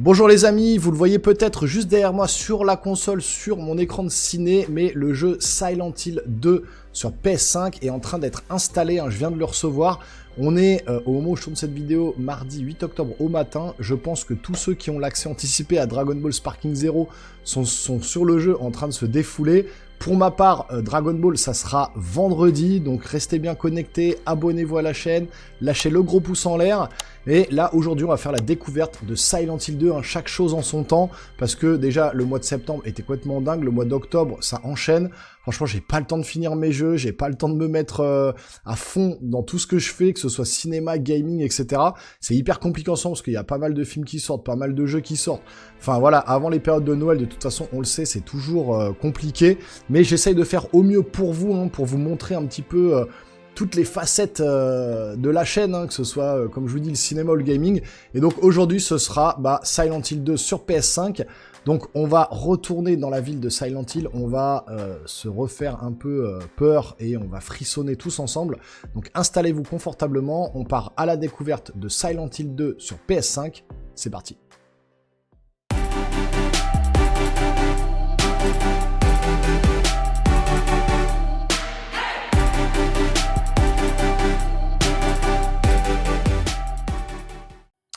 Bonjour les amis, vous le voyez peut-être juste derrière moi sur la console, sur mon écran de ciné, mais le jeu Silent Hill 2 sur PS5 est en train d'être installé, je viens de le recevoir. On est, au moment où je tourne cette vidéo, mardi 8 octobre au matin. Je pense que tous ceux qui ont l'accès anticipé à Dragon Ball Sparking Zero sont sur le jeu en train de se défouler. Pour ma part, Dragon Ball, ça sera vendredi, donc restez bien connectés, abonnez-vous à la chaîne, lâchez le gros pouce en l'air. Et là, aujourd'hui, on va faire la découverte de Silent Hill 2, chaque chose en son temps, parce que déjà, le mois de septembre était complètement dingue, le mois d'octobre, ça enchaîne. Franchement, j'ai pas le temps de finir mes jeux, j'ai pas le temps de me mettre à fond dans tout ce que je fais, que ce soit cinéma, gaming, etc. C'est hyper compliqué ensemble, parce qu'il y a pas mal de films qui sortent, pas mal de jeux qui sortent. Enfin voilà, avant les périodes de Noël, de toute façon, on le sait, c'est toujours compliqué. Mais j'essaye de faire au mieux pour vous, pour vous montrer un petit peu toutes les facettes de la chaîne, que ce soit, comme je vous dis, le cinéma ou le gaming. Et donc aujourd'hui, ce sera Silent Hill 2 sur PS5. Donc on va retourner dans la ville de Silent Hill, on va se refaire un peu peur et on va frissonner tous ensemble. Donc installez-vous confortablement, on part à la découverte de Silent Hill 2 sur PS5. C'est parti.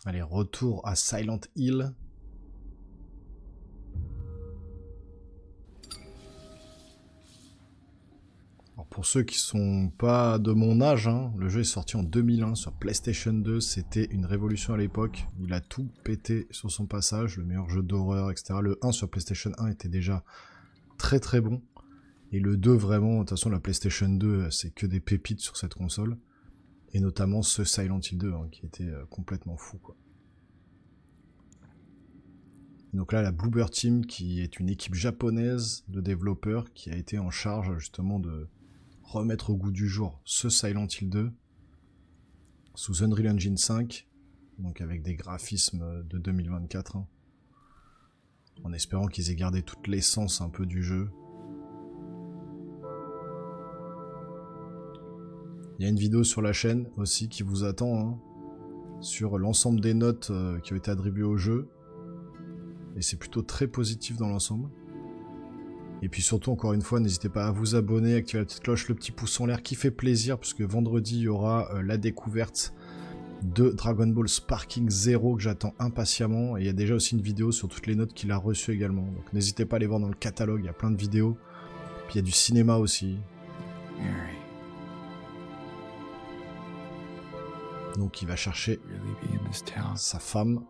Allez, retour à Silent Hill. Alors pour ceux qui sont pas de mon âge, le jeu est sorti en 2001 sur PlayStation 2. C'était une révolution à l'époque. Il a tout pété sur son passage. Le meilleur jeu d'horreur, etc. Le 1 sur PlayStation 1 était déjà très très bon. Et le 2 vraiment, de toute façon la PlayStation 2, c'est que des pépites sur cette console. Et notamment ce Silent Hill 2 qui était complètement fou, quoi. Donc là, la Bloober Team, qui est une équipe japonaise de développeurs qui a été en charge justement de remettre au goût du jour ce Silent Hill 2 sous Unreal Engine 5, donc avec des graphismes de 2024, en espérant qu'ils aient gardé toute l'essence un peu du jeu. Il y a une vidéo sur la chaîne aussi qui vous attend, sur l'ensemble des notes qui ont été attribuées au jeu. Et c'est plutôt très positif dans l'ensemble. Et puis surtout, encore une fois, n'hésitez pas à vous abonner, activer la petite cloche, le petit pouce en l'air qui fait plaisir, puisque vendredi, il y aura la découverte de Dragon Ball Sparking Zero que j'attends impatiemment. Et il y a déjà aussi une vidéo sur toutes les notes qu'il a reçues également. Donc n'hésitez pas à aller voir dans le catalogue, il y a plein de vidéos. Puis il y a du cinéma aussi. Donc il va chercher sa femme,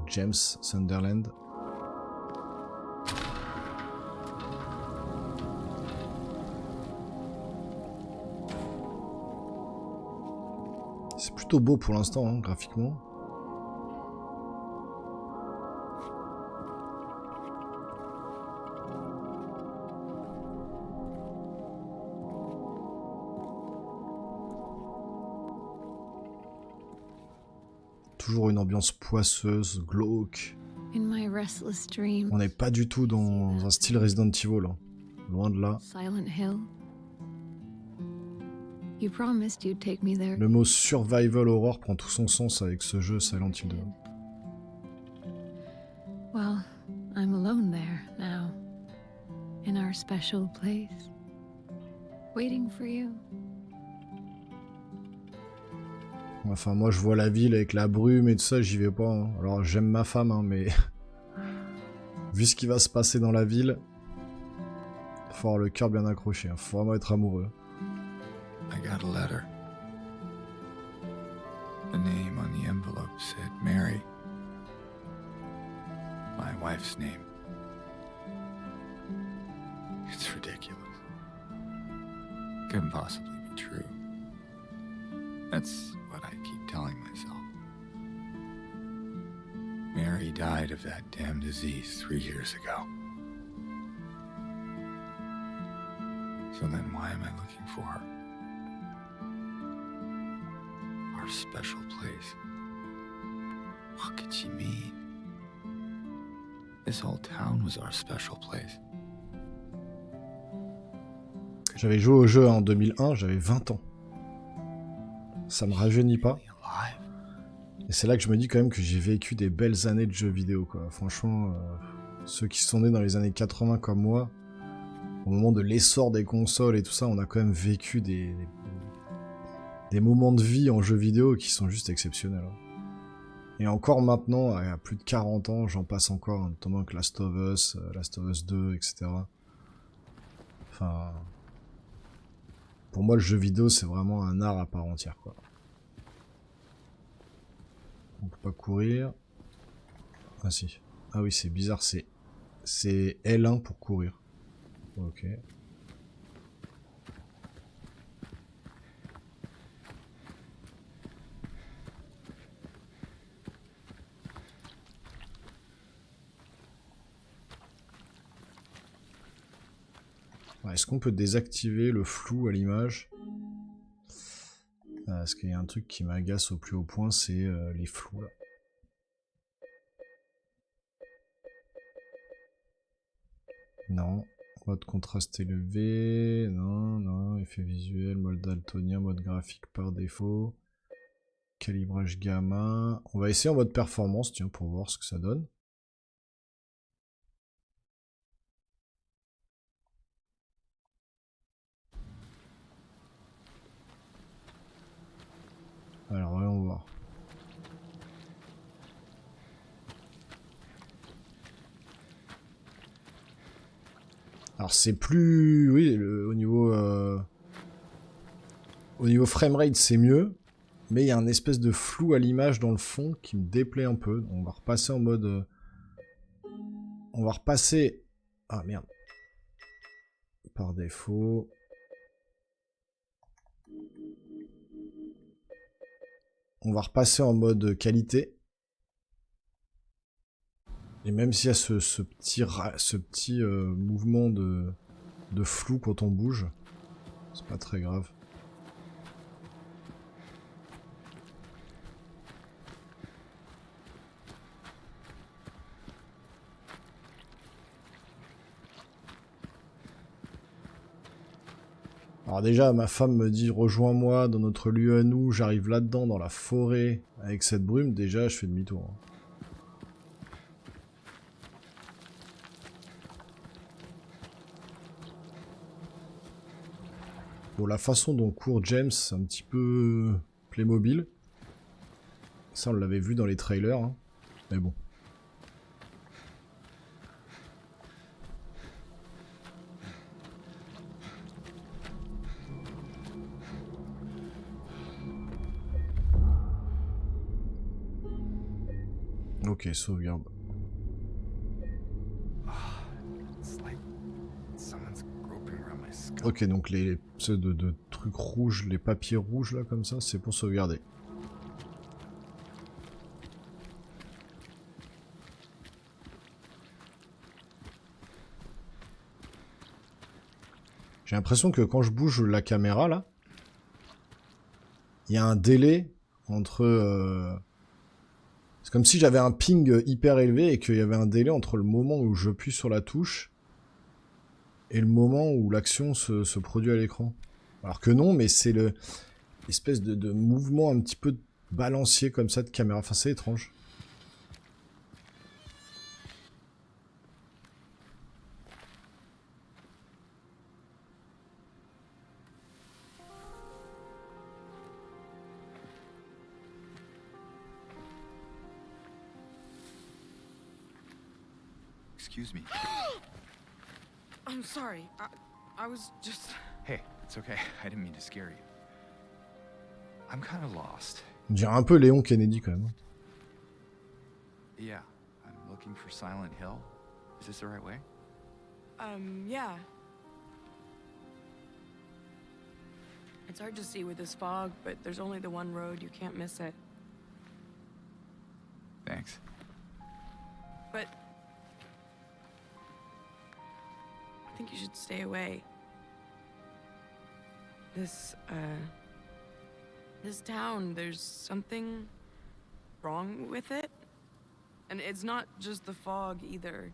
James Sunderland. C'est plutôt beau pour l'instant, graphiquement. Toujours une ambiance poisseuse, glauque. On n'est pas du tout dans un style Resident Evil, loin de là. Le mot survival horror prend tout son sens avec ce jeu Silent Hill 2. Well, I'm alone there now, in our special place, waiting for you. Enfin, moi je vois la ville avec la brume et tout ça, j'y vais pas. Alors j'aime ma femme, mais vu ce qui va se passer dans la ville, faut avoir le cœur bien accroché, faut vraiment être amoureux. I got a letter. The name on the envelope said Mary. My wife's name. It's ridiculous. Couldn't possibly be true. That's what I keep telling myself. Mary died of that damn disease 3 years ago. So then why am I looking for her? Our special place. What could she mean? This whole town was our special place. J'avais joué au jeu en 2001, j'avais 20 ans. Ça me rajeunit pas. Et c'est là que je me dis quand même que j'ai vécu des belles années de jeux vidéo, quoi. Franchement, ceux qui sont nés dans les années 80 comme moi, au moment de l'essor des consoles et tout ça, on a quand même vécu des moments de vie en jeux vidéo qui sont juste exceptionnels. Hein. Et encore maintenant, à plus de 40 ans, j'en passe encore, hein, notamment avec Last of Us 2, etc. Enfin... Pour moi, le jeu vidéo, c'est vraiment un art à part entière, quoi. On peut pas courir. Ah si. Ah oui, c'est bizarre, c'est L1 pour courir. Ok. Ouais, est-ce qu'on peut désactiver le flou à l'image? Parce qu'il y a un truc qui m'agace au plus haut point, c'est les flous là. Non. Mode contraste élevé. Non, non. Effet visuel, mode daltonien, mode graphique par défaut. Calibrage gamma. On va essayer en mode performance, tiens, pour voir ce que ça donne. Alors, voyons voir. Alors c'est plus... Oui, au niveau framerate c'est mieux, mais il y a un espèce de flou à l'image dans le fond qui me déplaît un peu. On va repasser en mode... On va repasser... Ah merde. Par défaut... On va repasser en mode qualité. Et même s'il y a ce petit mouvement de flou quand on bouge, c'est pas très grave. Alors déjà, ma femme me dit rejoins-moi dans notre lieu à nous, j'arrive là-dedans dans la forêt avec cette brume, déjà je fais demi-tour. Hein. Bon, la façon dont court James, c'est un petit peu Playmobil. Ça, on l'avait vu dans les trailers, hein. Mais bon. Ok, sauvegarde. Ok, donc les de trucs rouges, les papiers rouges là comme ça, c'est pour sauvegarder. J'ai l'impression que quand je bouge la caméra là, il y a un délai entre... C'est comme si j'avais un ping hyper élevé et qu'il y avait un délai entre le moment où je appuie sur la touche et le moment où l'action se produit à l'écran. Alors que non, mais c'est l'espèce de mouvement un petit peu balancier comme ça de caméra. Enfin, c'est étrange. Excuse me. I'm sorry. I was just... Hey, it's okay. I didn't mean to scare you. I'm kind of lost. On dirait un peu Léon Kennedy quand même. Yeah, I'm looking for Silent Hill. Is this the right way? Yeah. It's hard to see with this fog, but there's only the one road. You can't miss it. Thanks. But... I think you should stay away. This town, there's something wrong with it. And it's not just the fog either.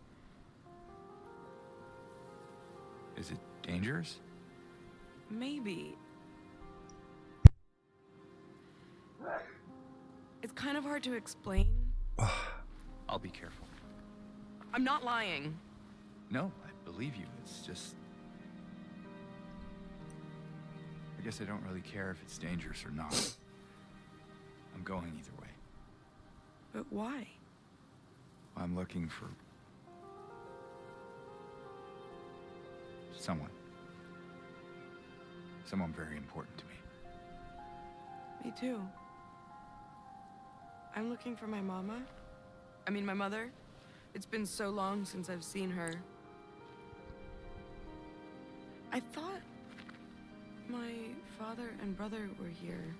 Is it dangerous? Maybe. It's kind of hard to explain. I'll be careful. I'm not lying. No, I believe you. It's just... I guess I don't really care if it's dangerous or not. I'm going either way. But why? I'm looking for... someone. Someone very important to me. Me too. I'm looking for my mama. I mean, my mother. It's been so long since I've seen her. I thought my father and brother were here,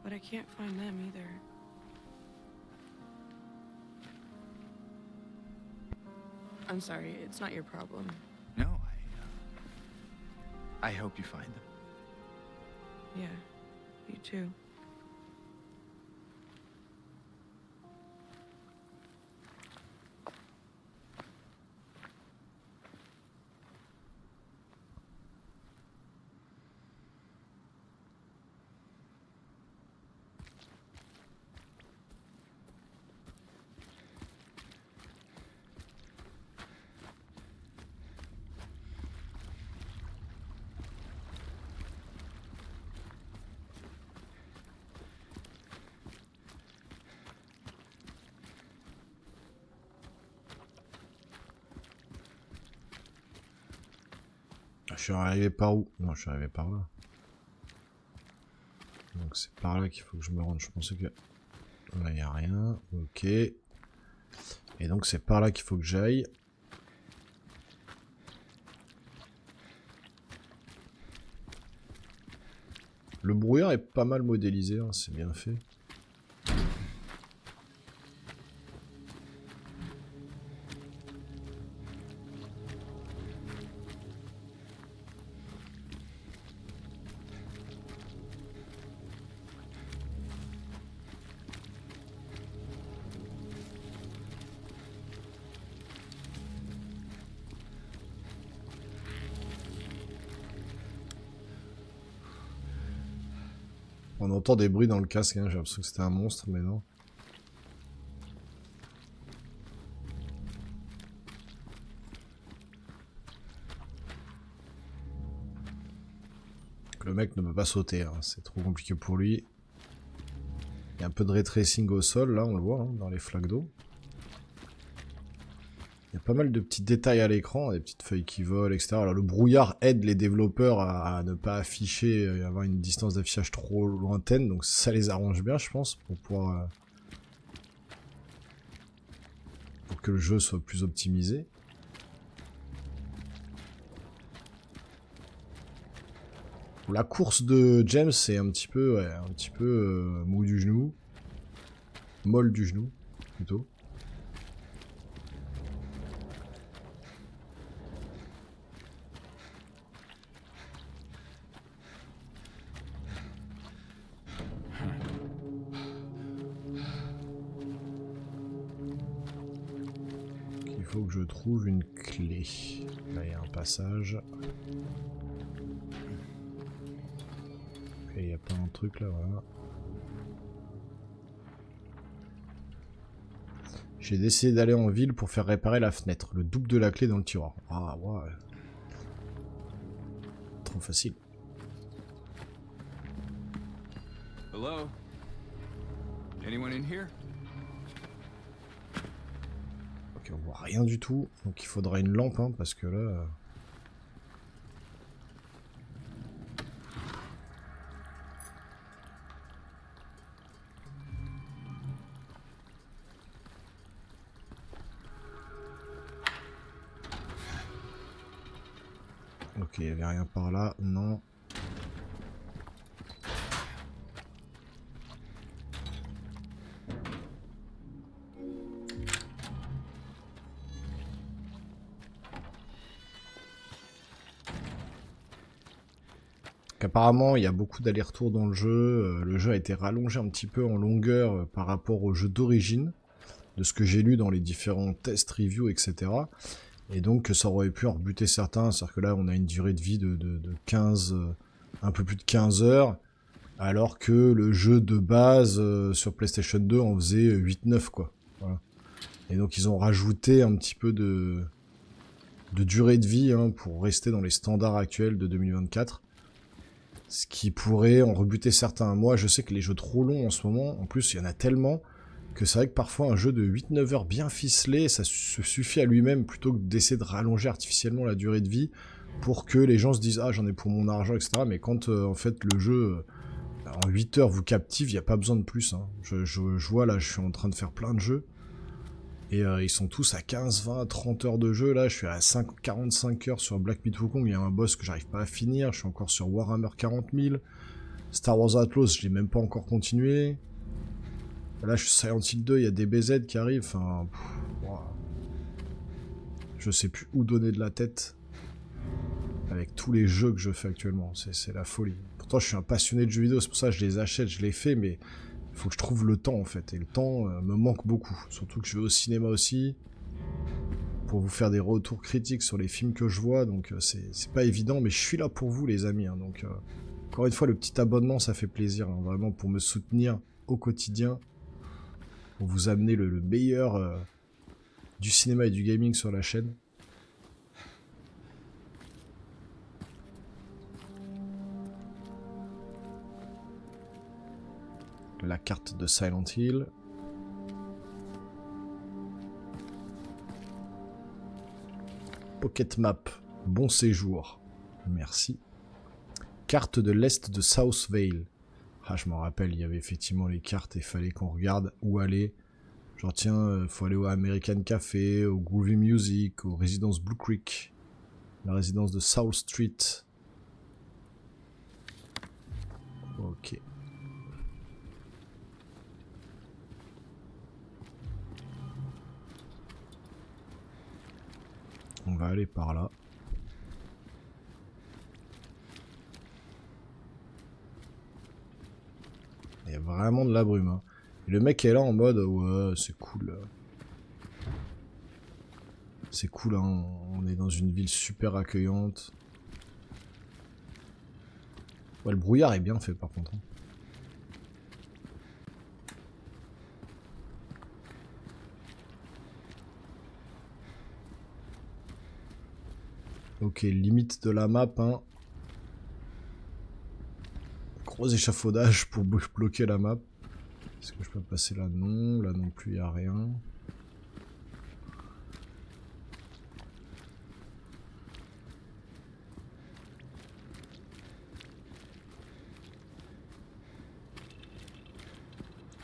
but I can't find them either. I'm sorry, it's not your problem. No, I hope you find them. Yeah, you too. Je suis arrivé par où? Non, je suis arrivé par là. Donc c'est par là qu'il faut que je me rende. Je pensais que... Là, il n'y a rien. Ok. Et donc c'est par là qu'il faut que j'aille. Le brouillard est pas mal modélisé, hein, c'est bien fait. On entend des bruits dans le casque, hein. J'ai l'impression que c'était un monstre, mais non. Le mec ne peut pas sauter, hein. C'est trop compliqué pour lui. Il y a un peu de ray tracing au sol, là, on le voit, hein, dans les flaques d'eau. Il y a pas mal de petits détails à l'écran, des petites feuilles qui volent, etc. Alors le brouillard aide les développeurs à ne pas afficher, avoir une distance d'affichage trop lointaine, donc ça les arrange bien, je pense, pour pouvoir... pour que le jeu soit plus optimisé. La course de James c'est un petit peu, ouais, mou du genou. Molle du genou, plutôt. Il faut que je trouve une clé. Là, il y a un passage. Et il n'y a pas un truc là, voilà. J'ai décidé d'aller en ville pour faire réparer la fenêtre. Le double de la clé dans le tiroir. Ah, ouais. Trop facile. Hello? Anyone in here? Ok, on voit rien du tout. Donc il faudra une lampe, hein, parce que là... Ok, il n'y avait rien par là, non. Apparemment, il y a beaucoup d'allers-retours dans le jeu. Le jeu a été rallongé un petit peu en longueur par rapport au jeu d'origine, de ce que j'ai lu dans les différents tests, reviews, etc. Et donc ça aurait pu en rebuter certains, c'est-à-dire que là on a une durée de vie de 15, un peu plus de 15 heures. Alors que le jeu de base sur PlayStation 2 en faisait 8-9 quoi. Voilà. Et donc ils ont rajouté un petit peu de durée de vie hein, pour rester dans les standards actuels de 2024. Ce qui pourrait en rebuter certains. Moi je sais que les jeux trop longs en ce moment, en plus il y en a tellement, que c'est vrai que parfois un jeu de 8-9 heures bien ficelé, ça se suffit à lui-même plutôt que d'essayer de rallonger artificiellement la durée de vie pour que les gens se disent « Ah j'en ai pour mon argent, etc. » Mais quand en fait le jeu... en 8 heures vous captive, il n'y a pas besoin de plus. Hein. Je vois là, je suis en train de faire plein de jeux. Et ils sont tous à 15, 20, 30 heures de jeu. Là, je suis à 45 heures sur Black Myth Wukong. Il y a un boss que j'arrive pas à finir. Je suis encore sur Warhammer 40 000. Star Wars Outlaws, je l'ai même pas encore continué. Là, je suis sur Silent Hill 2. Il y a des BZ qui arrivent. Enfin, wow. Je sais plus où donner de la tête avec tous les jeux que je fais actuellement. C'est la folie. Pourtant, je suis un passionné de jeux vidéo. C'est pour ça que je les achète, je les fais, mais il faut que je trouve le temps en fait, et le temps me manque beaucoup, surtout que je vais au cinéma aussi, pour vous faire des retours critiques sur les films que je vois, donc c'est pas évident, mais je suis là pour vous les amis, hein, donc encore une fois le petit abonnement ça fait plaisir, hein, vraiment pour me soutenir au quotidien, pour vous amener le meilleur du cinéma et du gaming sur la chaîne. La carte de Silent Hill. Pocket Map. Bon séjour. Merci. Carte de l'Est de South Vale. Ah, je m'en rappelle, il y avait effectivement les cartes et il fallait qu'on regarde où aller. Genre tiens, faut aller au American Café, au Groovy Music, aux résidences Blue Creek. La résidence de South Street. Ok. On va aller par là. Il y a vraiment de la brume. Hein. Et le mec est là en mode ouais, c'est cool. C'est cool, hein. On est dans une ville super accueillante. Ouais, le brouillard est bien fait par contre. Hein. Ok, limite de la map, hein. Gros échafaudage pour bloquer la map. Est-ce que je peux passer là? Non, là non plus, il n'y a rien.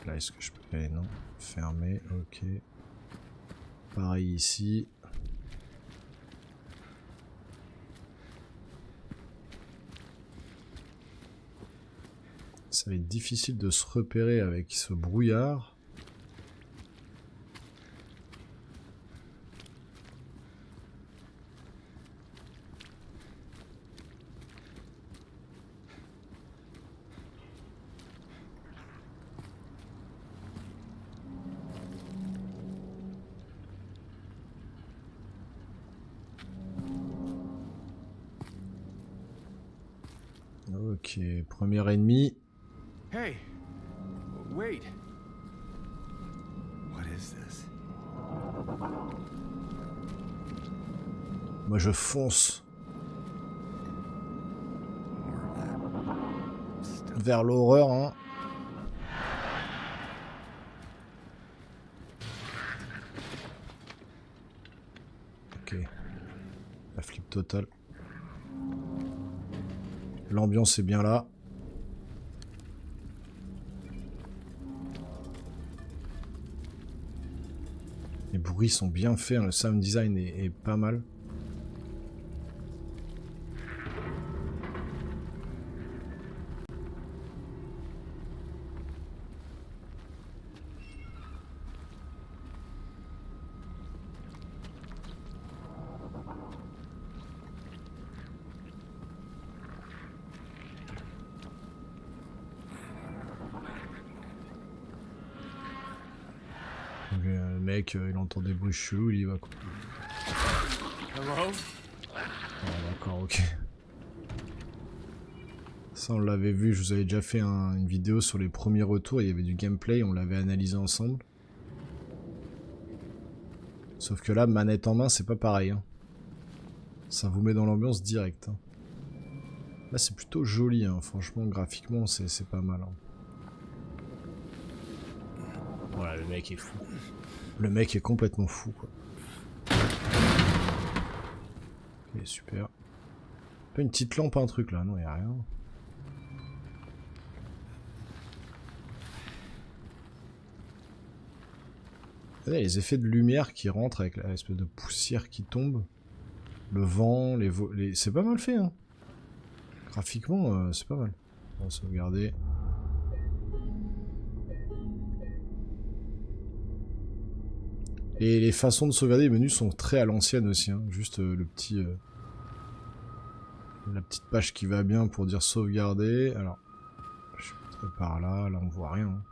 Là, est-ce que je peux... Eh non, fermé, ok. Pareil ici. Ça va être difficile de se repérer avec ce brouillard. Ok, premier ennemi. Hey! Wait! What is this? Moi je fonce vers l'horreur, hein. Ok. La flip totale. L'ambiance est bien là. Les bruits sont bien faits, hein. Le sound design est pas mal. Le mec, il entend des bruits chelous, il y va quoi. Hello? Ah, d'accord, ok. Ça, on l'avait vu, je vous avais déjà fait une vidéo sur les premiers retours, il y avait du gameplay, on l'avait analysé ensemble. Sauf que là, manette en main, c'est pas pareil. Hein. Ça vous met dans l'ambiance direct. Hein. Là, c'est plutôt joli, hein. Franchement, graphiquement, c'est pas mal. Hein. Voilà, le mec est fou. Le mec est complètement fou, quoi. Ok, super. Pas une petite lampe, un truc là, non, y'a rien. Regardez les effets de lumière qui rentrent avec l'espèce de poussière qui tombe. Le vent, c'est pas mal fait, hein. Graphiquement, c'est pas mal. On va sauvegarder. Et les façons de sauvegarder les menus sont très à l'ancienne aussi, hein. Juste le petit... la petite page qui va bien pour dire sauvegarder. Alors, je suis peut-être par là, là on voit rien. Hein.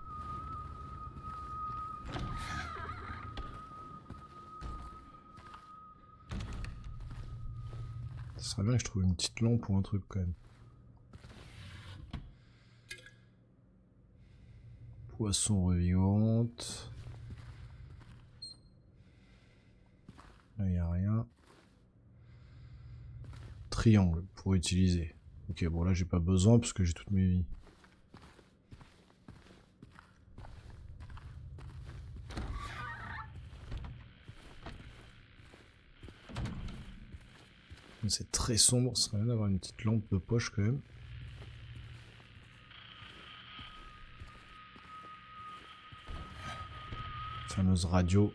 Ce serait bien que je trouve une petite lampe ou un truc quand même. Poisson revivante. Là, il n'y a rien. Triangle pour utiliser. Ok, bon là j'ai pas besoin parce que j'ai toutes mes vies. C'est très sombre, ça serait bien d'avoir une petite lampe de poche quand même. Fameuse radio.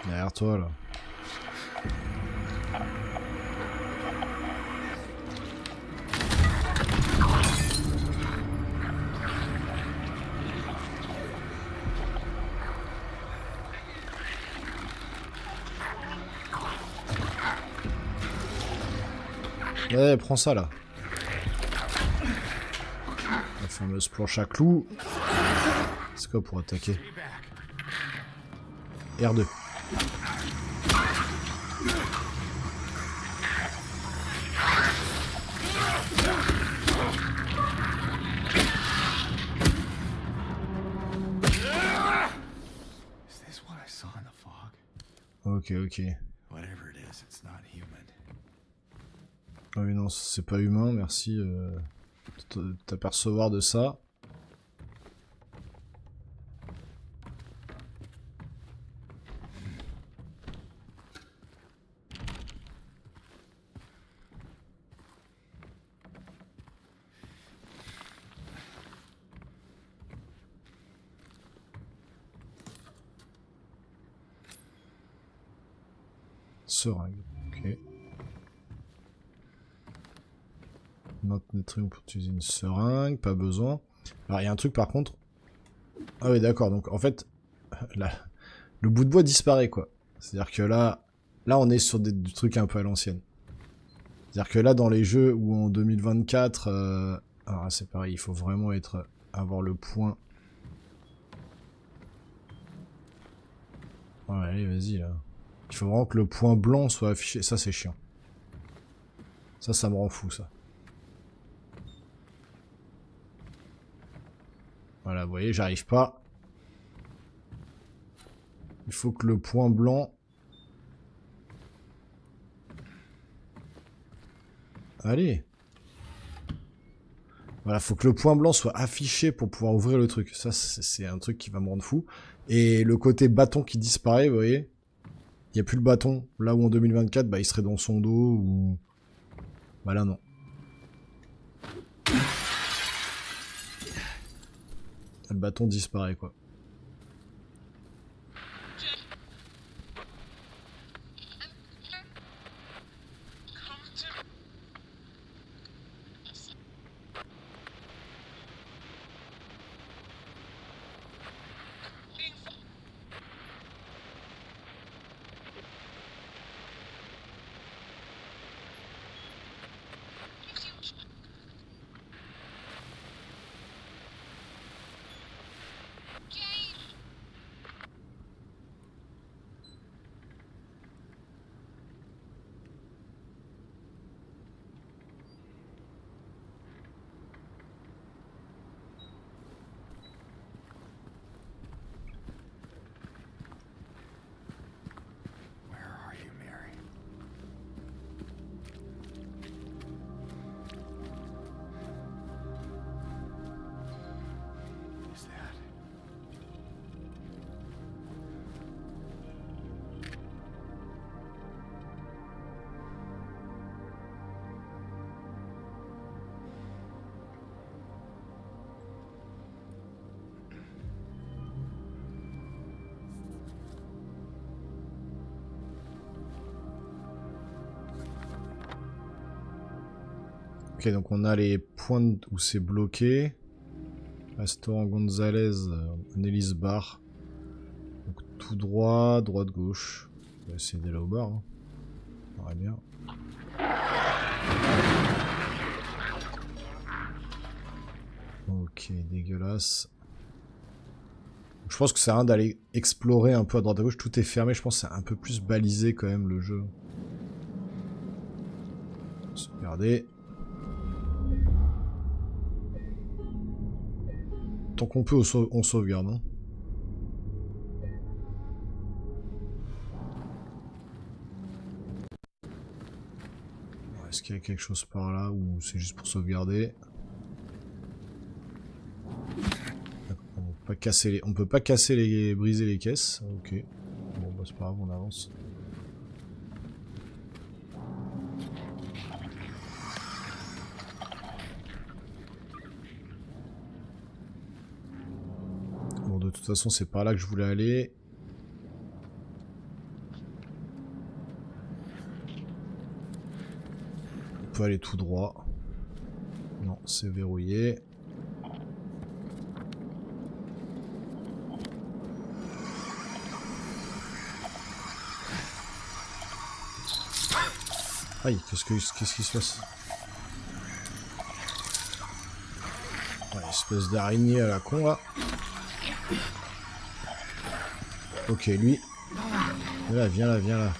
Derrière toi là. Ouais, prends ça là. La fameuse planche à clous. C'est quoi pour attaquer? R2. Is this what I saw in the fog? Ok, ok. Whatever it is, it's not human. Ah oui, non, c'est pas humain, merci de t'apercevoir de ça. Seringue, ok. Maintenir pour utiliser une seringue, pas besoin. Alors il y a un truc par contre. Ah oui d'accord, donc en fait, là, le bout de bois disparaît quoi. C'est-à-dire que là on est sur des trucs un peu à l'ancienne. C'est-à-dire que là dans les jeux où en 2024, alors c'est pareil, il faut vraiment avoir le point. Ouais allez vas-y là. Il faut vraiment que le point blanc soit affiché, ça c'est chiant. Ça me rend fou ça. Voilà, vous voyez, j'arrive pas. Il faut que le point blanc... Allez. Voilà, faut que le point blanc soit affiché pour pouvoir ouvrir le truc. Ça, c'est un truc qui va me rendre fou. Et le côté bâton qui disparaît, vous voyez. Il n'y a plus le bâton. Là où en 2024, bah, il serait dans son dos ou... Bah là, non. Le bâton disparaît, quoi. Ok, donc on a les points où c'est bloqué. Restaurant Gonzalez, Nellis Bar. Donc tout droit, droite, gauche. On va essayer d'aller au bar. Hein. Ça paraît bien. Ok, dégueulasse. Je pense que c'est rien d'aller explorer un peu à droite à gauche. Tout est fermé. Je pense que c'est un peu plus balisé quand même le jeu. Regardez. Tant qu'on peut, on sauvegarde. Hein. Est-ce qu'il y a quelque chose par là ou c'est juste pour sauvegarder? On peut pas casser les... briser les caisses. Ok. Bon bah c'est pas grave, on avance. Bon de toute façon c'est par là que je voulais aller. On peut aller tout droit. Non, c'est verrouillé. Aïe, qu'est-ce qui se passe? Ouais, espèce d'araignée à la con là. Ok, lui. Viens là, viens là, viens là.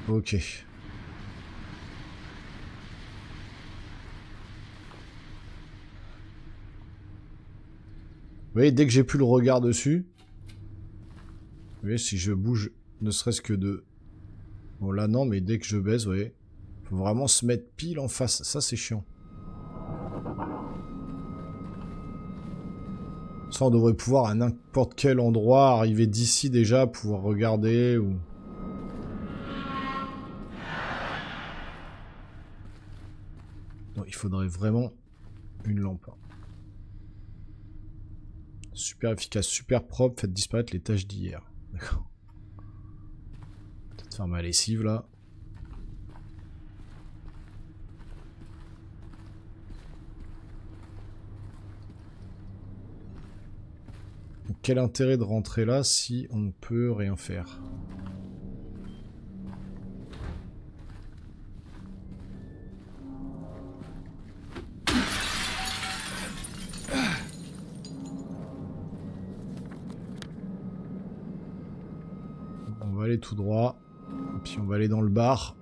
Ok. Vous voyez, dès que j'ai plus le regard dessus, vous voyez, si je bouge, ne serait-ce que de... Bon là non, mais dès que je baisse, vous voyez, faut vraiment se mettre pile en face. Ça c'est chiant. Ça on devrait pouvoir à n'importe quel endroit arriver d'ici déjà, pouvoir regarder ou... Non, il faudrait vraiment une lampe. Super efficace, super propre, faites disparaître les tâches d'hier. D'accord. Peut-être faire ma lessive là. Donc, quel intérêt de rentrer là si on ne peut rien faire? On va aller tout droit. Et puis on va aller dans le bar.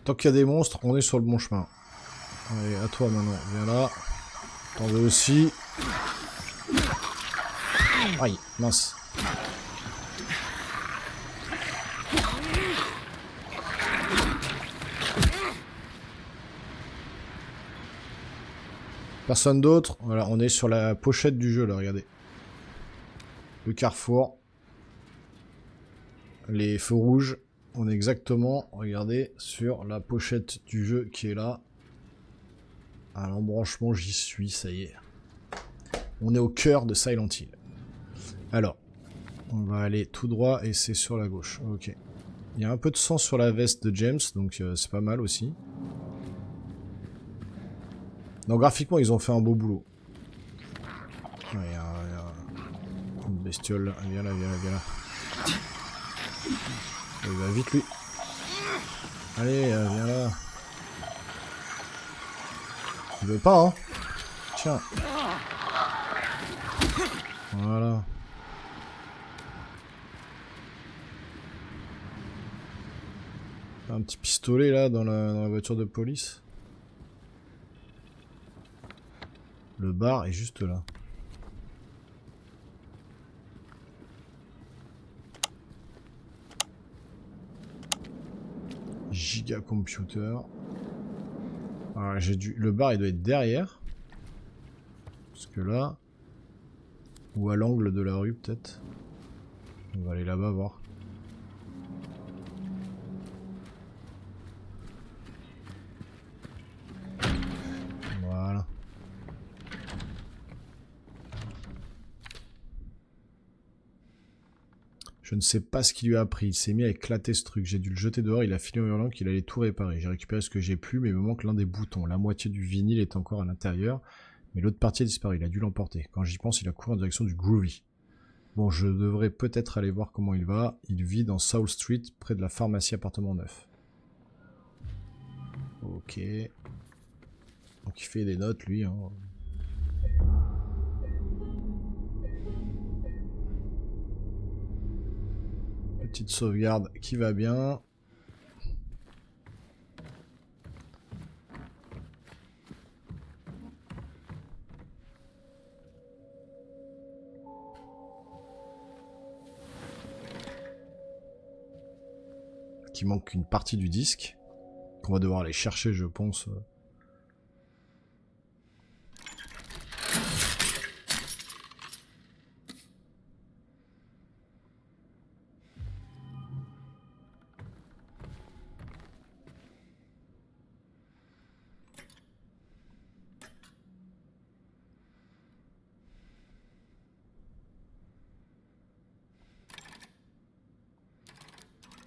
Tant qu'il y a des monstres, on est sur le bon chemin. Allez, à toi maintenant. Viens là. T'en veux aussi. Aïe, mince. Personne d'autre. Voilà, on est sur la pochette du jeu là, regardez. Le carrefour. Les feux rouges. On est exactement, regardez, sur la pochette du jeu qui est là. À l'embranchement, j'y suis, ça y est. On est au cœur de Silent Hill. Alors, on va aller tout droit et c'est sur la gauche. Ok. Il y a un peu de sang sur la veste de James, donc c'est pas mal aussi. Non, graphiquement, ils ont fait un beau boulot. Il y a une bestiole là. Viens là, viens là, viens là. Il va vite lui. Allez, viens là. Il veut pas, hein. Tiens. Voilà. Un petit pistolet là dans la voiture de police. Le bar est juste là. Giga computer. Alors, le bar il doit être derrière. Parce que là... Ou à l'angle de la rue peut-être. On va aller là-bas voir. Voilà. Je ne sais pas ce qu'il lui a pris. Il s'est mis à éclater ce truc. J'ai dû le jeter dehors. Il a filé en hurlant qu'il allait tout réparer. J'ai récupéré ce que j'ai pu, mais il me manque l'un des boutons. La moitié du vinyle est encore à l'intérieur, mais l'autre partie a disparu. Il a dû l'emporter. Quand j'y pense, il a couru en direction du Groovy. Bon, je devrais peut-être aller voir comment il va. Il vit dans South Street, près de la pharmacie appartement 9. Ok. Donc il fait des notes, lui. Hein. Petite sauvegarde qui va bien. Qui manque une partie du disque. Qu'on va devoir aller chercher, je pense.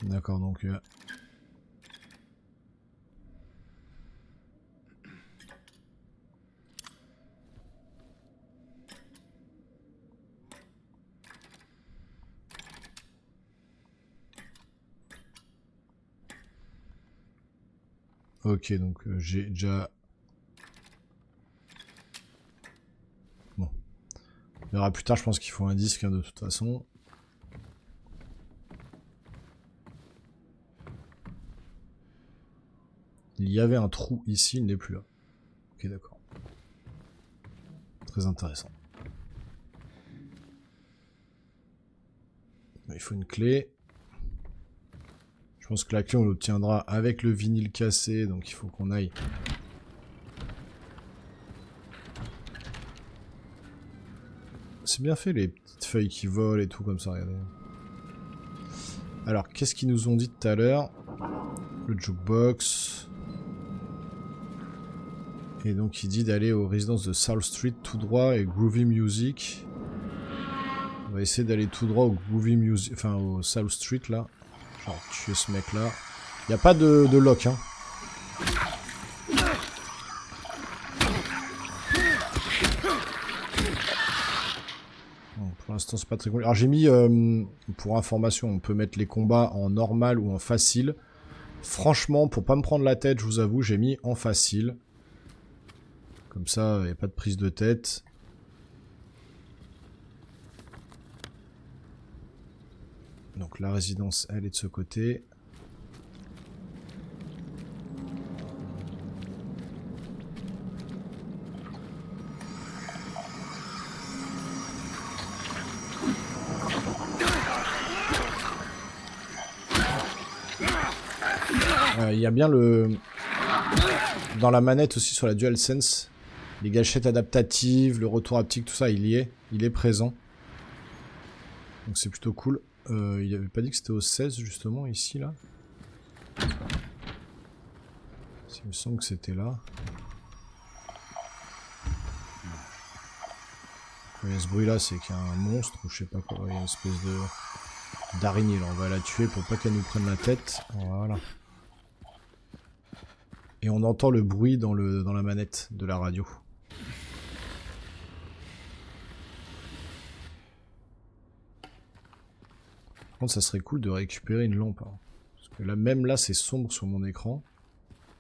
D'accord, donc... Ok, donc j'ai déjà... Bon. On verra plus tard, je pense qu'il faut un disque hein, de toute façon. Il y avait un trou ici, il n'est plus là. Ok, d'accord. Très intéressant. Il faut une clé. Je pense que la clé on l'obtiendra avec le vinyle cassé, donc il faut qu'on aille. C'est bien fait les petites feuilles qui volent et tout comme ça, regardez. Alors, qu'est-ce qu'ils nous ont dit tout à l'heure? Le jukebox. Et donc il dit d'aller aux résidences de South Street tout droit et Groovy Music. On va essayer d'aller tout droit au Groovy Music, enfin au South Street là. Genre tuer ce mec là. Il n'y a pas de lock hein. Bon, pour l'instant c'est pas très cool. Alors j'ai mis, pour information, on peut mettre les combats en normal ou en facile. Franchement, pour pas me prendre la tête, je vous avoue, j'ai mis en facile. Comme ça, il n'y a pas de prise de tête. Donc la résidence, elle est de ce côté. Il y a bien le... Dans la manette aussi sur la DualSense, les gâchettes adaptatives, le retour haptique, tout ça, il y est. Il est présent. Donc c'est plutôt cool. Il avait pas dit que c'était au 16 justement, ici, là. Il me semble que c'était là. Il y a ce bruit là, c'est qu'il y a un monstre ou je sais pas quoi. Il y a une espèce de d'araignée là. On va la tuer pour pas qu'elle nous prenne la tête. Voilà. Et on entend le bruit dans la manette de la radio. Par contre, ça serait cool de récupérer une lampe. Hein. Parce que là, même là, c'est sombre sur mon écran.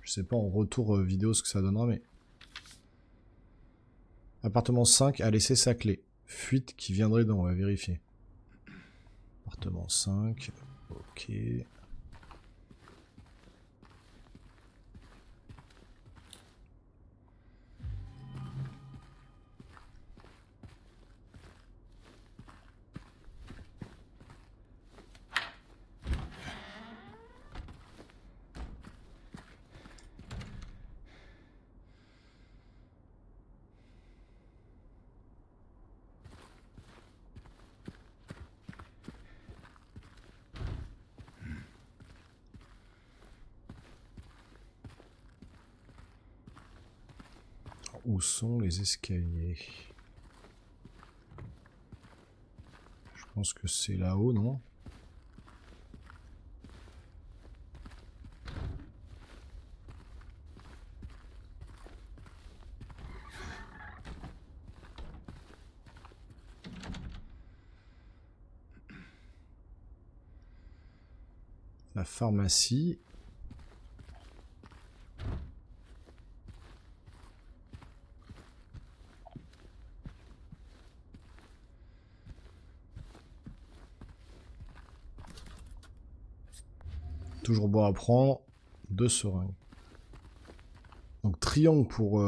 Je sais pas en retour vidéo ce que ça donnera, mais... Appartement 5 a laissé sa clé. Fuite qui viendrait d'en, on va vérifier. Appartement 5, ok... où sont les escaliers. Je pense que c'est là-haut, non? La pharmacie. Toujours bon à prendre. 2 seringues. Donc triangle pour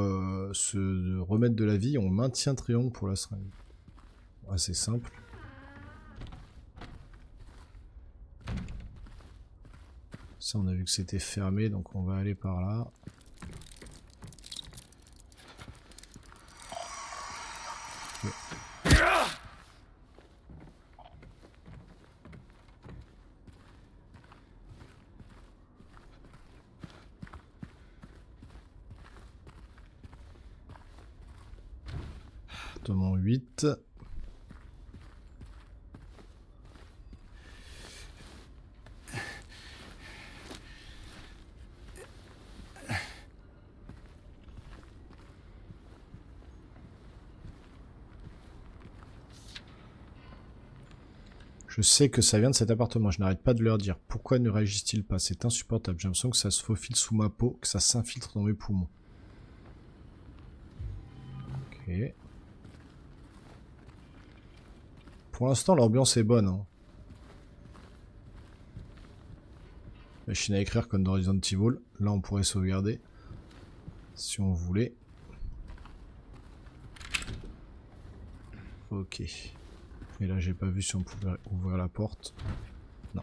se remettre de la vie. On maintient triangle pour la seringue. Assez simple. Ça, on a vu que c'était fermé, donc on va aller par là. Okay. Appartement 8. Je sais que ça vient de cet appartement, je n'arrête pas de leur dire. Pourquoi ne réagissent-ils pas? C'est insupportable, j'ai l'impression que ça se faufile sous ma peau, que ça s'infiltre dans mes poumons. Ok. Pour l'instant, l'ambiance est bonne. Hein. Machine à écrire comme dans Resident Evil. Là, on pourrait sauvegarder. Si on voulait. Ok. Et là, j'ai pas vu si on pouvait ouvrir la porte. Non.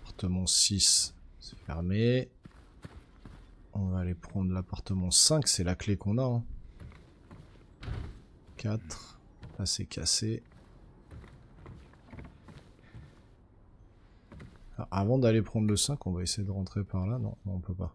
Appartement 6, c'est fermé. On va aller prendre l'appartement 5, c'est la clé qu'on a. Hein. 4, là c'est cassé. Alors, avant d'aller prendre le 5, on va essayer de rentrer par là. Non, non on peut pas.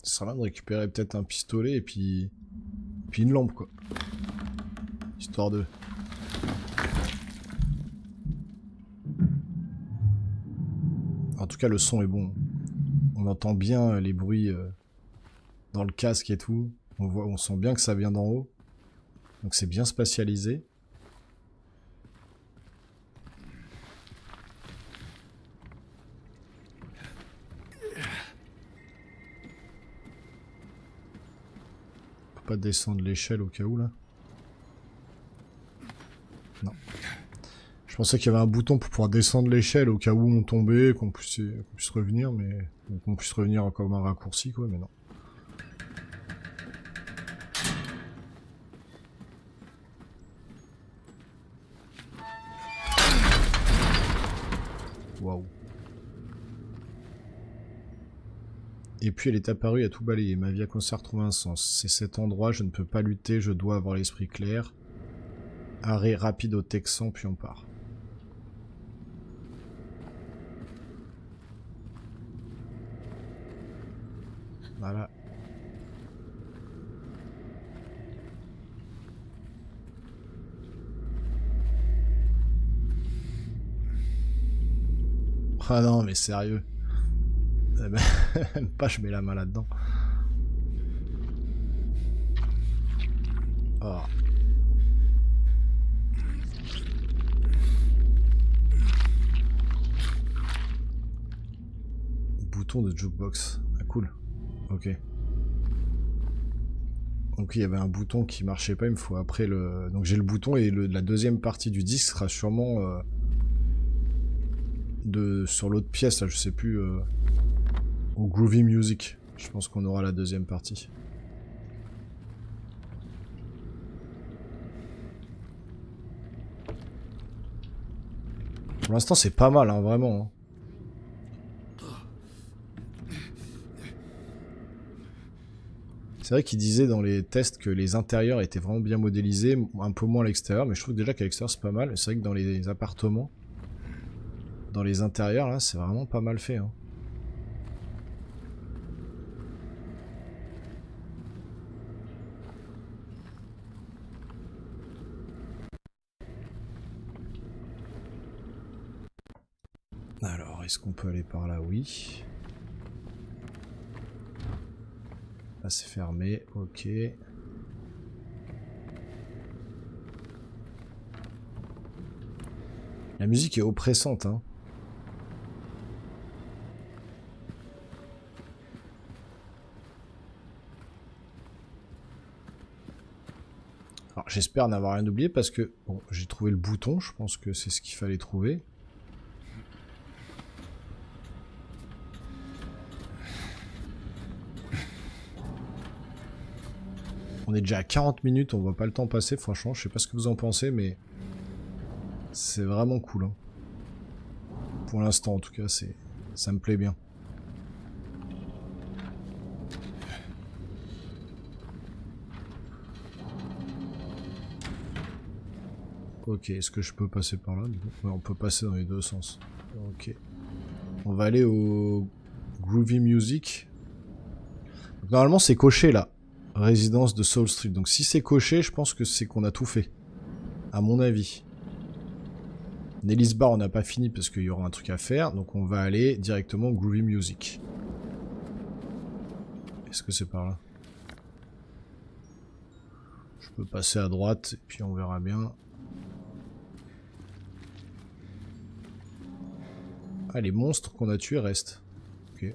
Ce sera bien de récupérer peut-être un pistolet et puis une lampe quoi. Histoire de... En tout cas le son est bon. On entend bien les bruits dans le casque et tout. On sent bien que ça vient d'en haut. Donc c'est bien spatialisé. Pas descendre l'échelle au cas où là. Non. Je pensais qu'il y avait un bouton pour pouvoir descendre l'échelle au cas où on tombait, qu'on puisse revenir, mais qu'on puisse revenir comme un raccourci quoi, mais non. Waouh. Et puis elle est apparue à tout balayer. Ma vie a commencé à retrouver un sens. C'est cet endroit, je ne peux pas lutter, je dois avoir l'esprit clair. Arrêt rapide au Texan, puis on part. Voilà. Ah non, mais sérieux. Même pas, je mets la main là-dedans. Oh. Bouton de jukebox. Ah cool. Ok. Donc il y avait un bouton qui marchait pas, il me faut après le... Donc j'ai le bouton et la deuxième partie du disque sera sûrement sur l'autre pièce, là je sais plus, au Groovy Music. Je pense qu'on aura la deuxième partie. Pour l'instant, c'est pas mal, hein, vraiment. Hein. C'est vrai qu'il disait dans les tests que les intérieurs étaient vraiment bien modélisés, un peu moins à l'extérieur, mais je trouve déjà qu'à l'extérieur c'est pas mal. C'est vrai que dans les appartements, dans les intérieurs, là, c'est vraiment pas mal fait. Hein. Alors, est-ce qu'on peut aller par là? Oui. Là, c'est fermé. Ok. La musique est oppressante, hein. Alors, j'espère n'avoir rien oublié parce que bon, j'ai trouvé le bouton. Je pense que c'est ce qu'il fallait trouver. On est déjà à 40 minutes, on voit pas le temps passer, franchement, je sais pas ce que vous en pensez, mais c'est vraiment cool. Hein. Pour l'instant, en tout cas, ça me plaît bien. Ok, est-ce que je peux passer par là? Ouais, on peut passer dans les deux sens. Ok. On va aller au Groovy Music. Donc, normalement, c'est coché là. Résidence de Soul Street. Donc si c'est coché, je pense que c'est qu'on a tout fait. À mon avis. Nelly's Bar, on n'a pas fini parce qu'il y aura un truc à faire. Donc on va aller directement au Groovy Music. Est-ce que c'est par là? Je peux passer à droite et puis on verra bien. Ah, les monstres qu'on a tués restent. Ok.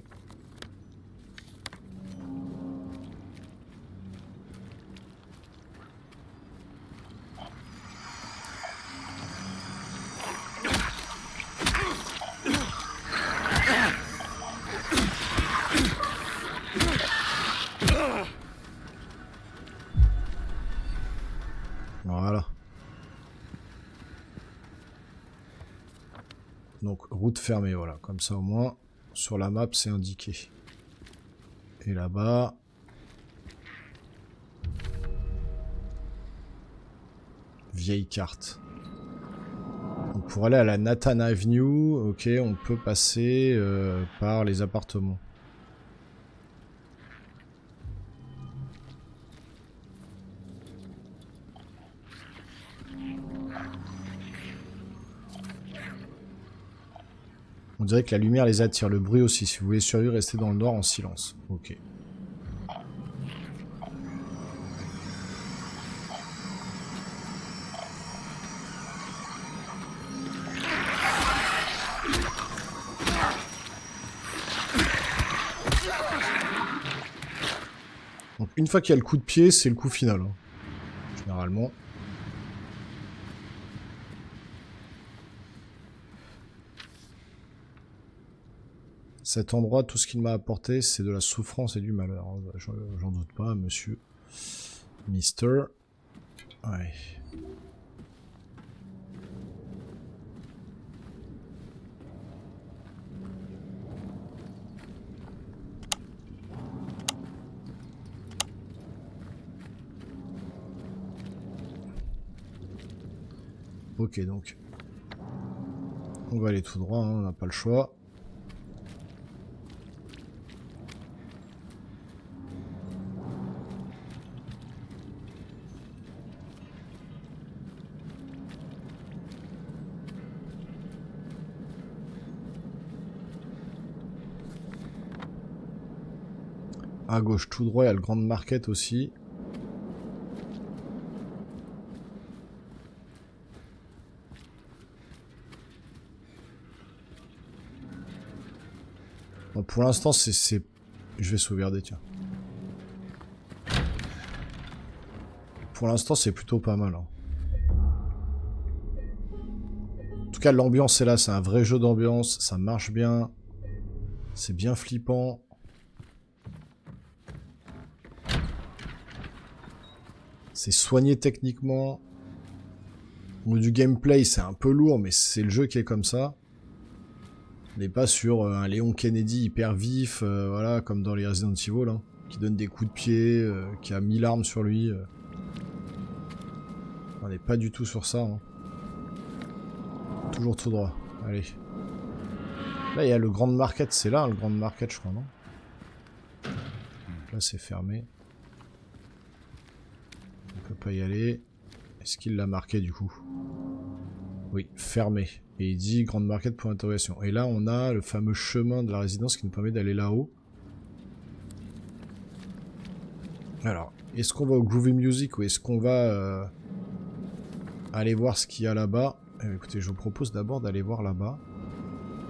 Voilà. Donc route fermée, voilà. Comme ça au moins, sur la map c'est indiqué. Et là-bas... Vieille carte. Donc pour aller à la Nathan Avenue, ok, on peut passer par les appartements. On dirait que la lumière les attire, le bruit aussi. Si vous voulez survivre, restez dans le noir en silence. Ok. Donc une fois qu'il y a le coup de pied, c'est le coup final. Hein. Généralement. Cet endroit, tout ce qu'il m'a apporté, c'est de la souffrance et du malheur. J'en doute pas, monsieur. Mister. Ouais. Ok, donc. On va aller tout droit, hein, on n'a pas le choix. À gauche, tout droit, il y a le Grand Market aussi. Bon, pour l'instant, c'est... Je vais sauvegarder, tiens. Pour l'instant, c'est plutôt pas mal. Hein. En tout cas, l'ambiance est là. C'est un vrai jeu d'ambiance. Ça marche bien. C'est bien flippant. C'est soigné techniquement. Au du gameplay, c'est un peu lourd, mais c'est le jeu qui est comme ça. On n'est pas sur un Léon Kennedy hyper vif, voilà, comme dans les Resident Evil, hein, qui donne des coups de pied, qui a 1000 armes sur lui. On n'est pas du tout sur ça. Hein. Toujours tout droit. Allez. Là, il y a le Grand Market, c'est là, hein, le Grand Market, je crois, non? Là, c'est fermé. On peut pas y aller. Est-ce qu'il l'a marqué, du coup? Oui, fermé. Et il dit Grande Market pour interrogation. Et là, on a le fameux chemin de la résidence qui nous permet d'aller là-haut. Alors, est-ce qu'on va au Groovy Music ou est-ce qu'on va aller voir ce qu'il y a là-bas? Écoutez, je vous propose d'abord d'aller voir là-bas.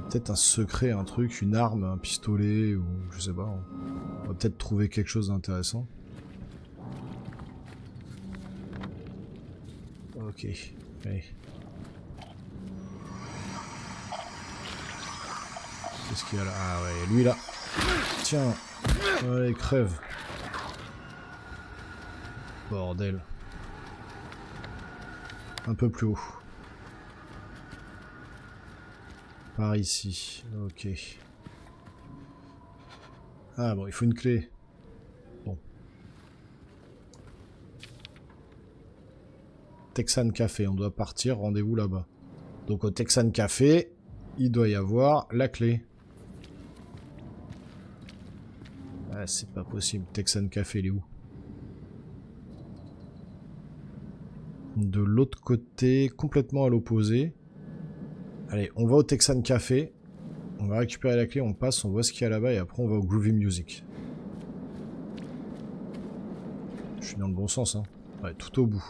Peut-être un secret, un truc, une arme, un pistolet, ou je sais pas. On va peut-être trouver quelque chose d'intéressant. Ok, allez. Qu'est-ce qu'il y a là? Ah ouais, lui là. Tiens, allez, crève. Bordel. Un peu plus haut. Par ici, ok. Ah bon, il faut une clé. Bon. Texan Café, on doit partir, rendez-vous là-bas. Donc au Texan Café, il doit y avoir la clé. Ah, c'est pas possible, Texan Café, il est où? De l'autre côté, complètement à l'opposé. Allez, on va au Texan Café. On va récupérer la clé, on passe, on voit ce qu'il y a là-bas et après on va au Groovy Music. Je suis dans le bon sens, hein. Ouais, tout au bout.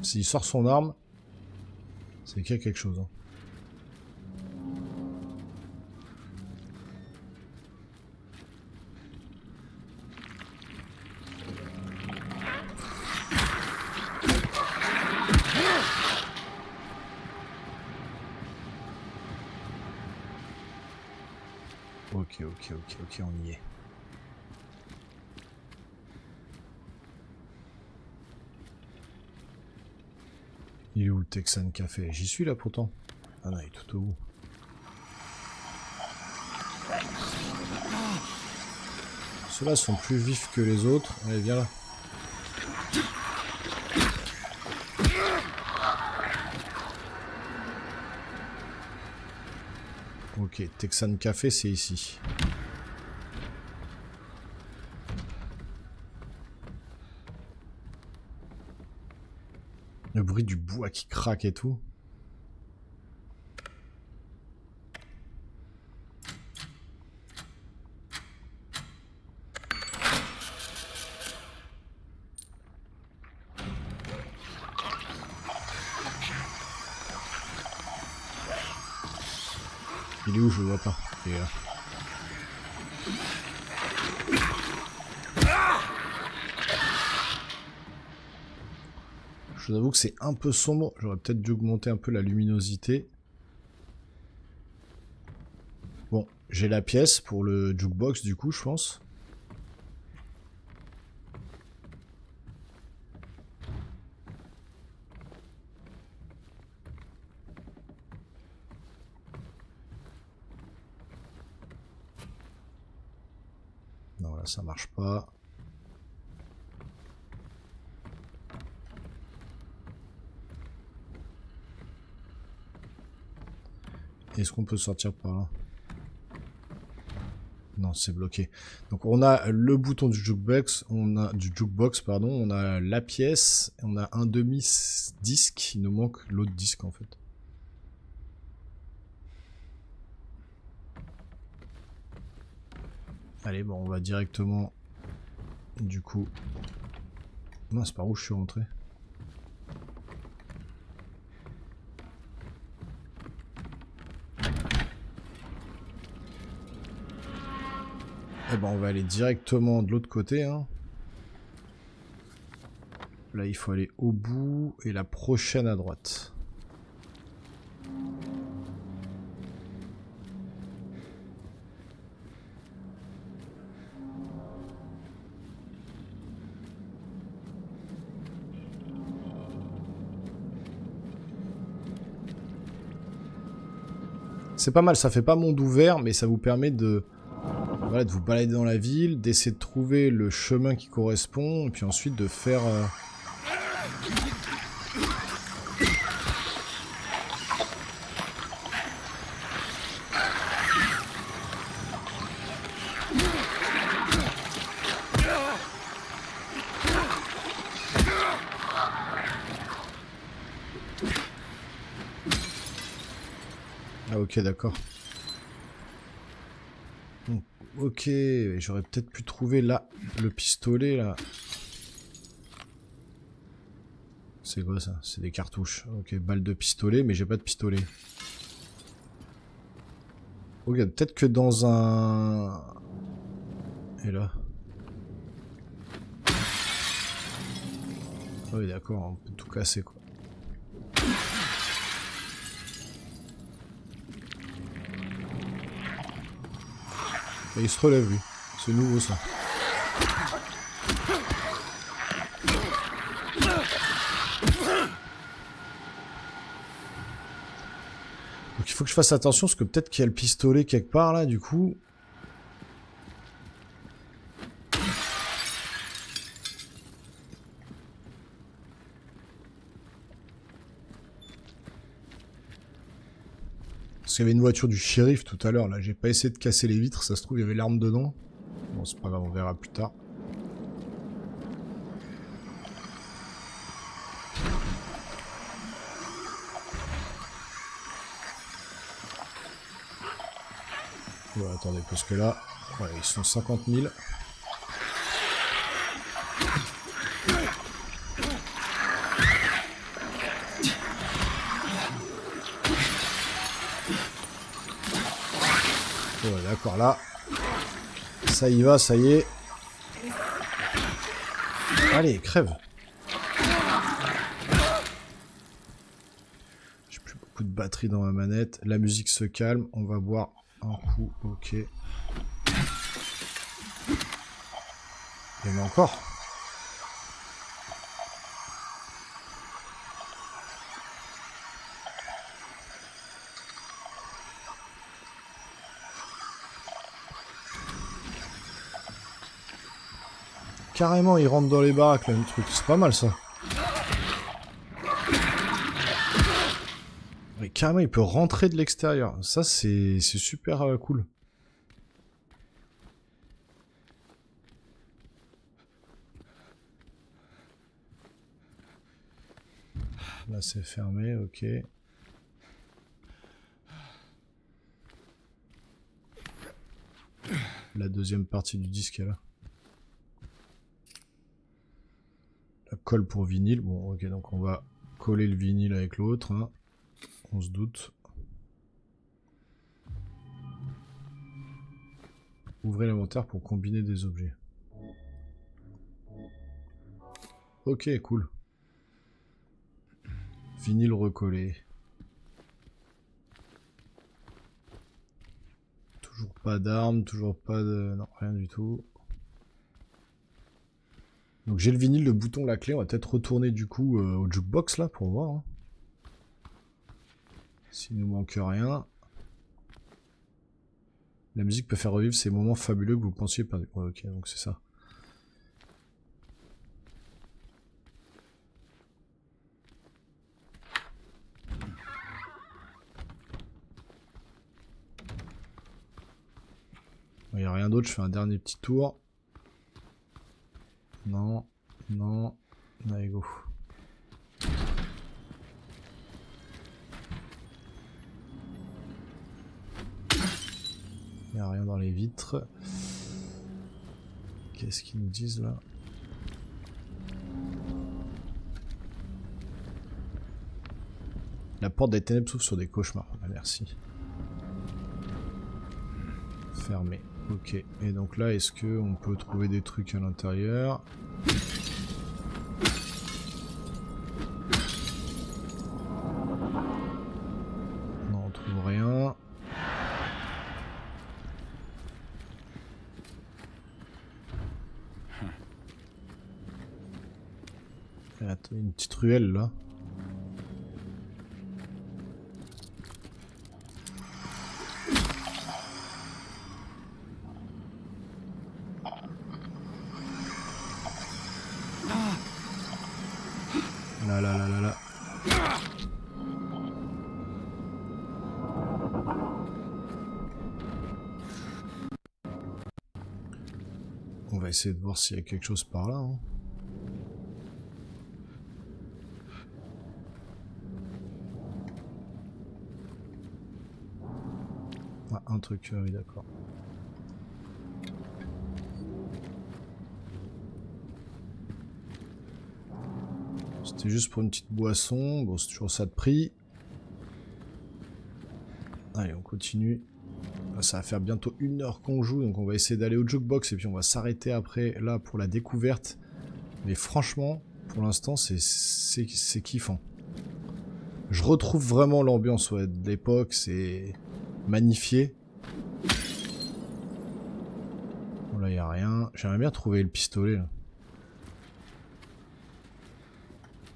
S'il sort son arme, c'est qu'il y a quelque chose, hein. Ok, on y est. Il est où le Texan Café? J'y suis là pourtant. Ah non, il est tout au bout. Ceux-là sont plus vifs que les autres. Allez, viens là. Ok, Texan Café, c'est ici. Le bruit du bois qui craque et tout. Il est où? Je le vois pas. Il est là. Je vous avoue que c'est un peu sombre. J'aurais peut-être dû augmenter un peu la luminosité. Bon, j'ai la pièce pour le jukebox du coup, je pense. Non, là ça marche pas. Est-ce qu'on peut sortir par là? Non, c'est bloqué. Donc on a le bouton du jukebox, on a la pièce, on a un demi-disque, il nous manque l'autre disque en fait. Allez, bon, on va directement, du coup... Mince, par où je suis rentré? Eh ben, on va aller directement de l'autre côté, hein. Là, il faut aller au bout et la prochaine à droite. c'est pas mal, ça fait pas monde ouvert, mais ça vous permet de, voilà, de vous balader dans la ville, d'essayer de trouver le chemin qui correspond, et puis ensuite de faire... Ah ok, d'accord. Ok, j'aurais peut-être pu trouver là, le pistolet là. C'est quoi ça? C'est des cartouches. Ok, balle de pistolet, mais j'ai pas de pistolet. Ok, peut-être que dans un... Et là? Ah oui, d'accord, on peut tout casser quoi. Et il se relève lui. C'est nouveau ça. Donc il faut que je fasse attention parce que peut-être qu'il y a le pistolet quelque part là du coup. Parce qu'il y avait une voiture du shérif tout à l'heure là. J'ai pas essayé de casser les vitres, ça se trouve il y avait l'arme dedans. Bon c'est pas grave, on verra plus tard. Ouais, attendez, parce que là, ouais, ils sont 50 000. Ouais, d'accord, là. Ça y va, ça y est. Allez, crève. J'ai plus beaucoup de batterie dans ma manette. La musique se calme. On va boire un coup. Ok. Il y en a encore. Carrément, il rentre dans les baraques, là, le truc. C'est pas mal, ça. Mais carrément, il peut rentrer de l'extérieur. Ça, c'est super cool. Là, c'est fermé, ok. La deuxième partie du disque est là. La colle pour vinyle. Bon, ok, donc on va coller le vinyle avec l'autre. Hein. On se doute. Ouvrez l'inventaire pour combiner des objets. Ok, cool. Vinyle recollé. Toujours pas d'armes, toujours pas de... Non, rien du tout. Donc j'ai le vinyle, le bouton, la clé. On va peut-être retourner du coup au jukebox là pour voir. Hein. S'il nous manque rien. La musique peut faire revivre ces moments fabuleux que vous pensiez perdus. Ouais, ok, donc c'est ça. Il n'y a rien d'autre, je fais un dernier petit tour. Non, non, allez go. Il n'y a rien dans les vitres. Qu'est-ce qu'ils nous disent là? La porte des ténèbres s'ouvre sur des cauchemars. Ah, merci. Fermé. Ok. Et donc là, est-ce qu'on peut trouver des trucs à l'intérieur? Non, on trouve rien. Attends, une petite ruelle là. Là, là, là, là, là. On va essayer de voir s'il y a quelque chose par là. Hein. Ah, un truc, oui, d'accord. C'était juste pour une petite boisson. Bon, c'est toujours ça de prix. Allez, on continue. Ça va faire bientôt 1 heure qu'on joue, donc on va essayer d'aller au jukebox et puis on va s'arrêter après là pour la découverte. Mais franchement, pour l'instant, c'est kiffant. Je retrouve vraiment l'ambiance de l'époque, c'est magnifié. Bon là, il n'y a rien. J'aimerais bien trouver le pistolet. Là.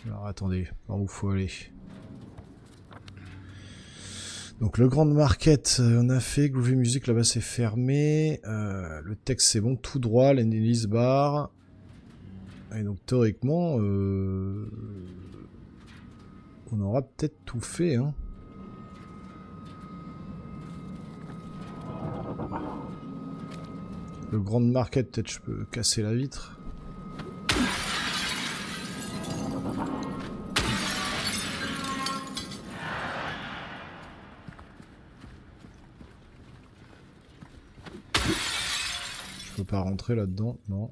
Alors attendez, par où faut aller? Donc le Grand Market, on a fait, Groovy Music là-bas c'est fermé, le texte c'est bon, tout droit, l'analyse bar, et donc théoriquement, on aura peut-être tout fait, hein. Le Grand Market, peut-être je peux casser la vitre. Je peux pas rentrer là-dedans, non.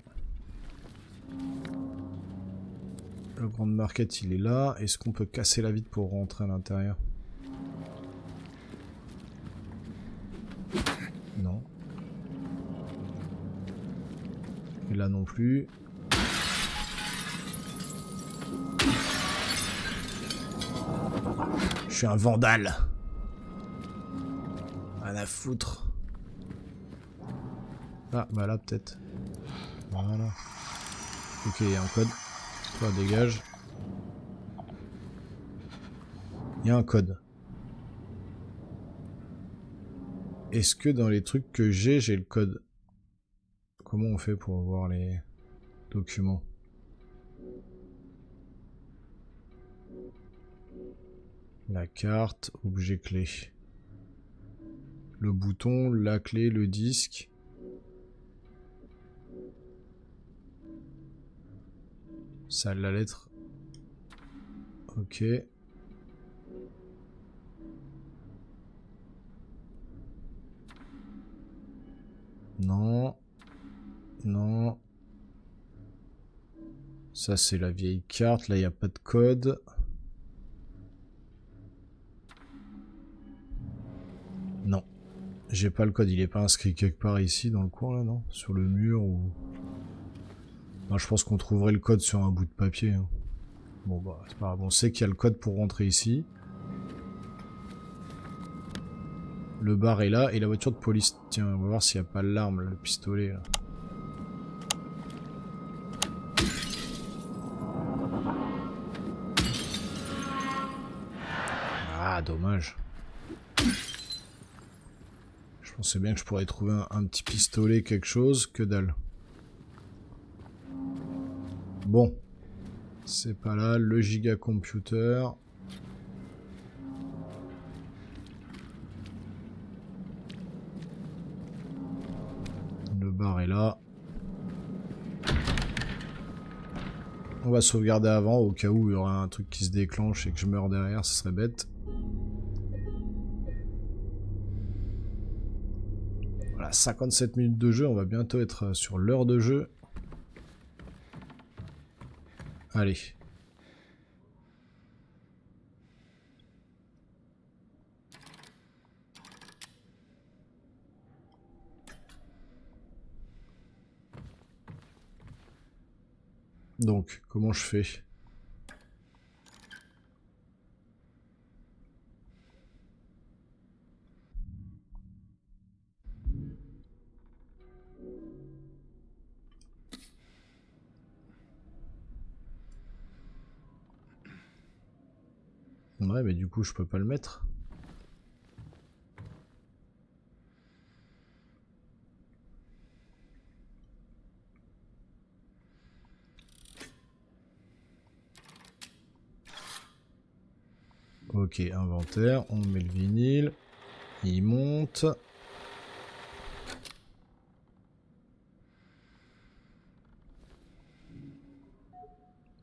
Le Grand Market il est là. Est-ce qu'on peut casser la vitre pour rentrer à l'intérieur? Non. Et là non plus. Je suis un vandale. Rien à foutre. Ah, bah là peut-être. Voilà. Ok, il y a un code. Toi, dégage. Il y a un code. Est-ce que dans les trucs que j'ai le code? Comment on fait pour voir les documents? La carte, objet clé. Le bouton, la clé, le disque. Ça, la lettre. Ok. Non. Non. Ça, c'est la vieille carte. Là, il n'y a pas de code. Non. J'ai pas le code. Il est pas inscrit quelque part ici, dans le coin, là, non? Sur le mur ou... Non, je pense qu'on trouverait le code sur un bout de papier. Hein. Bon, bah, c'est pas grave. On sait qu'il y a le code pour rentrer ici. Le bar est là. Et la voiture de police. Tiens, on va voir s'il n'y a pas l'arme, le pistolet, là. Ah, dommage. Je pensais bien que je pourrais trouver un petit pistolet, quelque chose. Que dalle. Bon. C'est pas là. Le gigacomputer. Le bar est là. On va sauvegarder avant au cas où il y aura un truc qui se déclenche et que je meurs derrière, ce serait bête. Voilà, 57 minutes de jeu, on va bientôt être sur l'heure de jeu. Allez. Donc, comment je fais? Ouais, mais du coup, je peux pas le mettre. Ok, inventaire, on met le vinyle. Il monte.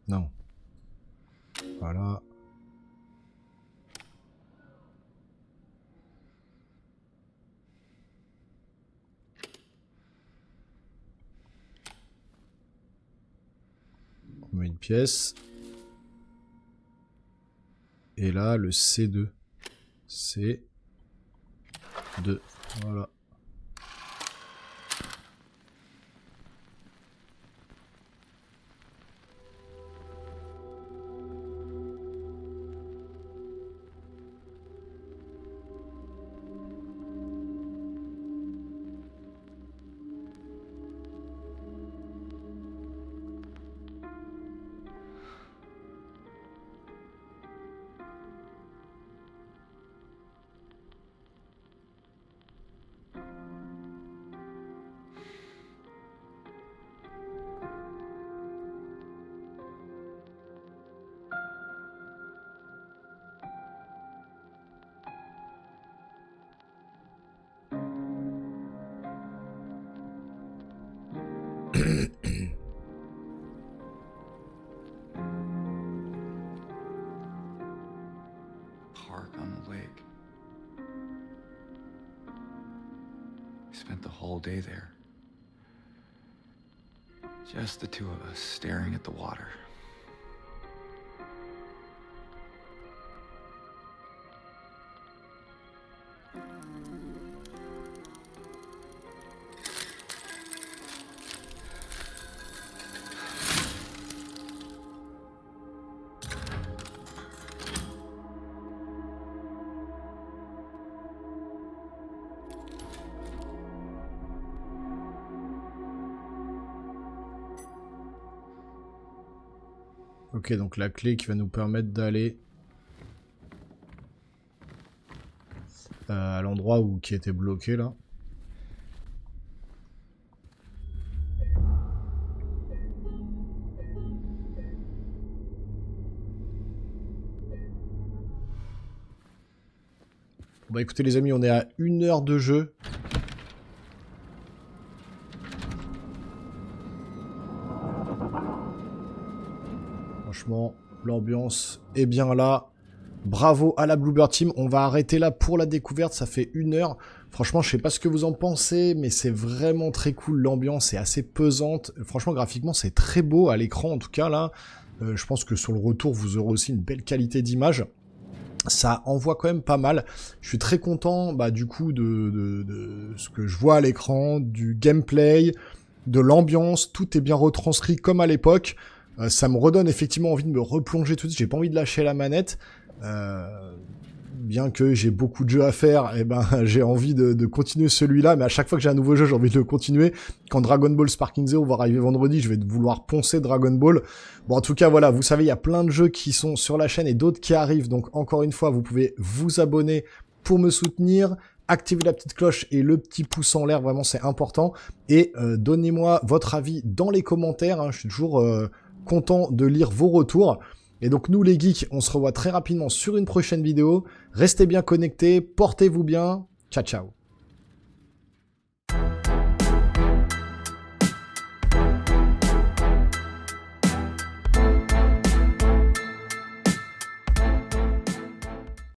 Non. Voilà. On met une pièce. Et là, le C2. C2. Voilà. Park on the lake. We spent the whole day there. Just the two of us staring at the water. Ok, donc la clé qui va nous permettre d'aller à l'endroit qui était bloqué là. Bon bah écoutez les amis, on est à 1 heure de jeu. Franchement, l'ambiance est bien là. Bravo à la Bluebird Team. On va arrêter là pour la découverte. Ça fait 1 heure. Franchement, je sais pas ce que vous en pensez, mais c'est vraiment très cool. L'ambiance est assez pesante. Franchement, graphiquement, c'est très beau à l'écran, en tout cas, là. Je pense que sur le retour, vous aurez aussi une belle qualité d'image. Ça envoie quand même pas mal. Je suis très content, bah, du coup, de ce que je vois à l'écran, du gameplay, de l'ambiance. Tout est bien retranscrit comme à l'époque. Ça me redonne effectivement envie de me replonger tout de suite. J'ai pas envie de lâcher la manette. Bien que j'ai beaucoup de jeux à faire, et ben j'ai envie de continuer celui-là. Mais à chaque fois que j'ai un nouveau jeu, j'ai envie de le continuer. Quand Dragon Ball Sparking Zero va arriver vendredi, je vais vouloir poncer Dragon Ball. Bon, en tout cas, voilà, vous savez, il y a plein de jeux qui sont sur la chaîne et d'autres qui arrivent. Donc, encore une fois, vous pouvez vous abonner pour me soutenir. Activez la petite cloche et le petit pouce en l'air, vraiment, c'est important. Et donnez-moi votre avis dans les commentaires. Hein, je suis toujours content de lire vos retours. Et donc nous les geeks, on se revoit très rapidement sur une prochaine vidéo. Restez bien connectés, portez-vous bien. Ciao ciao.